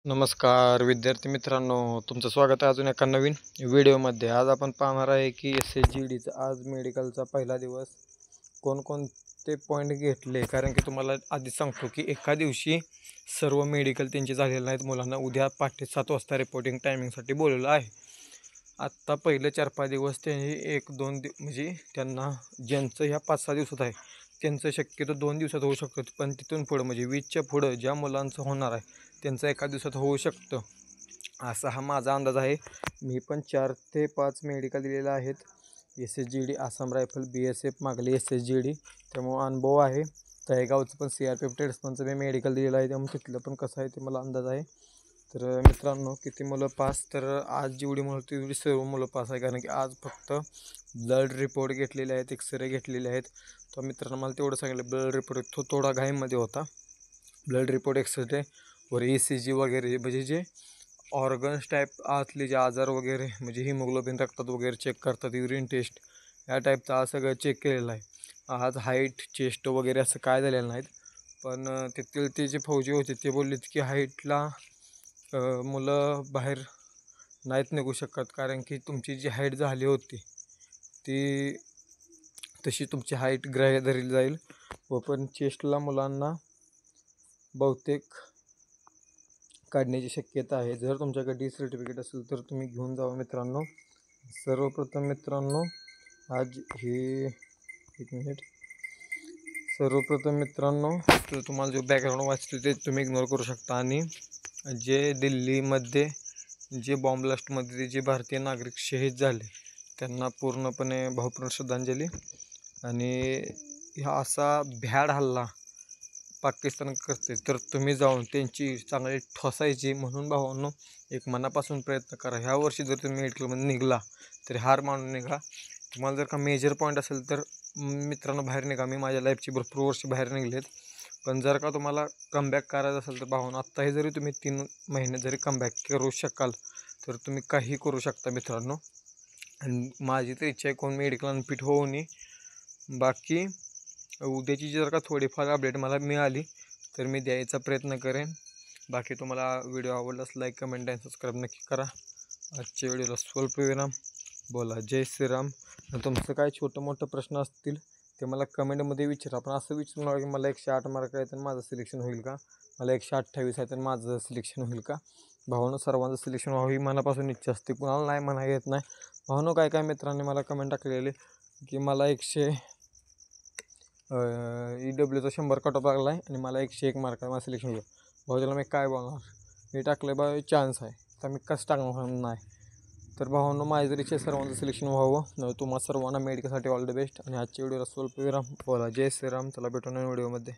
नमस्कार विद्यार्थी मित्रांनो, तुमचं स्वागत आहे अजून एका नवीन व्हिडिओमध्ये। आज आपण पाहणार आहे की SSGDचा आज मेडिकलचा पहिला दिवस कोणकोणते पॉईंट घेतले, कारण की तुम्हाला आधीच सांगतो की एका दिवशी सर्व मेडिकल त्यांचे झालेले नाहीत। मुलांना उद्या पहाटे 7 वाजता रिपोर्टिंग टायमिंगसाठी बोलवलं आहे। आत्ता पहिले 4-5 दिवस त्यांनी 1-2 म्हणजे त्यांना ज्यांचं ह्या 5-6 दिवसात आहे त्यांचं शक्यतो 2 दिवसात होऊ शकतं, पण तिथून पुढं म्हणजे 20च्या पुढं ज्या मुलांचं होणार आहे त्यांचं एका दिवसात होऊ शकतं, असा हा माझा अंदाज आहे। मी पण 4 ते 5 मेडिकल दिलेले आहेत। SSGD, आसाम रायफल, BSF, मागली SSGD, त्यामुळे अनुभव आहे। तळेगावचं पण CRPF ट्रेड्समनचं मी मेडिकल दिलेलं आहे, त्यामुळे तिथलं पण कसं आहे ते मला अंदाज आहे। तर मित्रांनो, किती मुलं पास, तर आज जेवढी मुलं होती तेवढी सर्व मुलं पास आहे, कारण की आज फक्त ब्लड रिपोर्ट घेतलेले आहेत, एक्सरे घेतलेले आहेत। तर मित्रांनो, मला तेवढं सांगितलं, ब्लड रिपोर्ट तो थोडा घाईमध्ये होता। ब्लड रिपोर्ट, एक्सरे वर ECG वगैरे, म्हणजे जे ऑर्गन्स टाईप आतले जे आजार वगैरे, म्हणजे हिमोग्लोबिन रक्तात वगैरे चेक करतात, युरिन टेस्ट या टाईपचं आज सगळं चेक केलेलं आहे। आज हाईट, चेस्ट वगैरे असं काय झालेलं नाहीत, पण तेथील ते जे फौजी होते ते बोललेत की हाईटला मुलं बाहेर नाहीत निघू शकत, कारण की तुमची जी हाईट झाली होती ती तशी तुमची हाईट ग्राह्य धरली जाईल, व पण चेस्टला मुलांना बहुतेक काढण्याची शक्यता आहे। जर तुमच्याकडे D सर्टिफिकेट असेल तर तुम्ही घेऊन जावा मित्रांनो। सर्वप्रथम मित्रांनो, आज हे एक मिनिट, सर्वप्रथम मित्रांनो, तर तुम्हाला जो बॅकग्राऊंड वाचतो ते तुम्ही इग्नोर करू शकता। आणि जे दिल्लीमध्ये जे बॉम्ब ब्लास्टमध्ये जे भारतीय नागरिक शहीद झाले त्यांना पूर्णपणे भावपूर्ण श्रद्धांजली। आणि हा असा भ्याड हल्ला पाकिस्तान करते, तर तुम्ही जाऊन त्यांची चांगली ठोसायची। म्हणून भावांनो, एक मनापासून प्रयत्न करा। ह्या वर्षी जर तुम्ही मेडिकलमध्ये निघला तरी हार मानून निघा। तुम्हाला जर का मेजर पॉईंट असेल तर मित्रांनो बाहेर निघा। मी माझ्या लाईफची भरपूर वर्ष बाहेर निघलेत, पण जर का तुम्हाला कमबॅक करायचं असेल तर भावांनो, आत्ताही जरी तुम्ही 3 महिने जरी कमबॅक करू शकाल तर तुम्ही काही करू शकता मित्रांनो। आणि माझी तर इच्छा आहे कोण मेडिकल अनफिट होऊ नये। बाकी उद्याची जर का थोडीफार अपडेट मला मिळाली तर मी द्यायचा प्रयत्न करेन। बाकी तुम्हाला व्हिडिओ आवडलास लाईक, कमेंट आणि सबस्क्राईब नक्की करा। आजच्या व्हिडिओला स्वल्प विराम, बोला जय श्रीराम। तुमचं काय छोटं मोठं प्रश्न असतील ते मला कमेंटमध्ये विचारा, पण असं विचारू नका की मला 108 मार्क आहे तर माझं सिलेक्शन होईल का, मला 128 आहे तर माझं सिलेक्शन होईल का। भावानं सर्वांचं सिलेक्शन व्हावं ही मनापासून इच्छा असते, कुणाला नाही म्हणा येत नाही। भावानं काय मित्रांनी मला कमेंट टाकलेले की मला EWचा 100 कट ऑफ लागला आहे आणि मला 101 मार्क आहे, मला सिलेक्शन होईल। भाऊ त्याला मी काय बोलणार, मी टाकलं बा चान्स आहे तर मी कसं टाकणार नाही। तर भावांनो, माझ्या तरीचे सर्वांचं सिलेक्शन व्हावं। तुम्हाला सर्वांना मेडिकलसाठी ऑल द बेस्ट। आणि आजच्या व्हिडिओला स्वल्प विराम, बोला जय श्रीराम। चला भेटू नवीन व्हिडिओमध्ये।